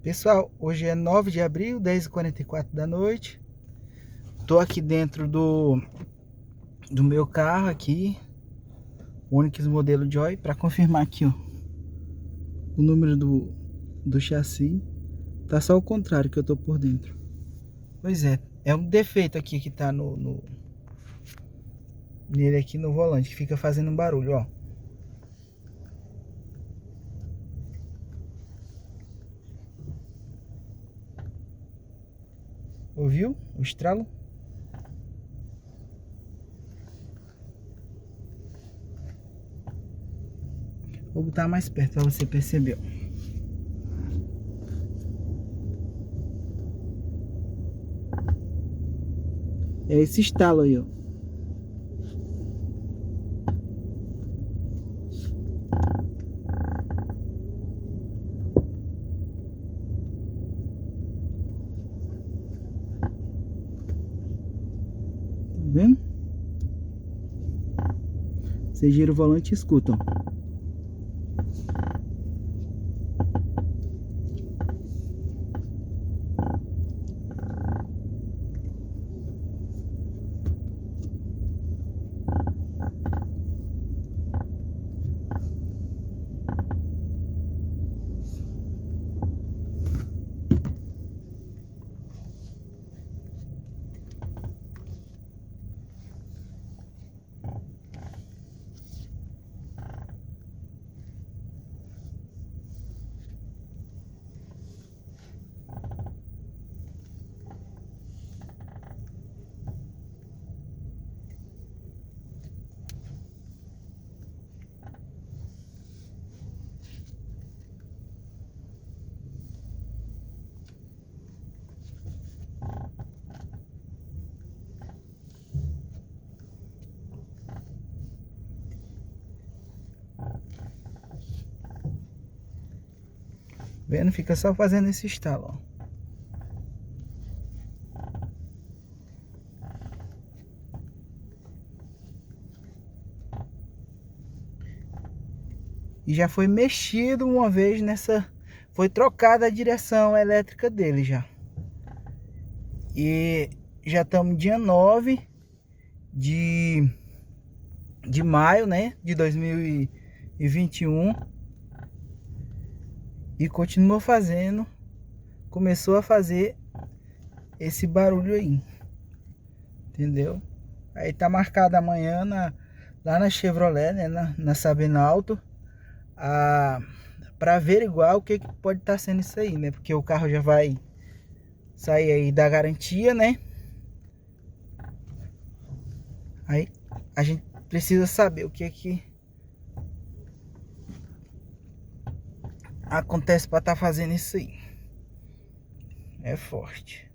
Pessoal, hoje é 9 de abril, 10h44 da noite. Tô aqui dentro do meu carro aqui, Onix modelo Joy, para confirmar aqui, ó, o número do chassi. Tá só o contrário que eu tô por dentro. Pois é um defeito aqui que tá nele aqui no volante, que fica fazendo um barulho, ó. Ouviu o estralo? Vou botar mais perto para você perceber. É esse estalo aí, ó. Tá vendo? Você gira o volante e escuta, ó. Vendo? Fica só fazendo esse estalo, ó. E já foi mexido uma vez nessa... Foi trocada a direção elétrica dele já. E já estamos dia 9 de maio, né? De 2021. E continua fazendo. Começou a fazer esse barulho aí. Entendeu? Aí tá marcado amanhã lá na Chevrolet, né? Na Sabina Auto. Para averiguar o que pode estar sendo isso aí, né? Porque o carro já vai sair aí da garantia, né? Aí a gente precisa saber o que acontece para estar fazendo isso aí. É forte.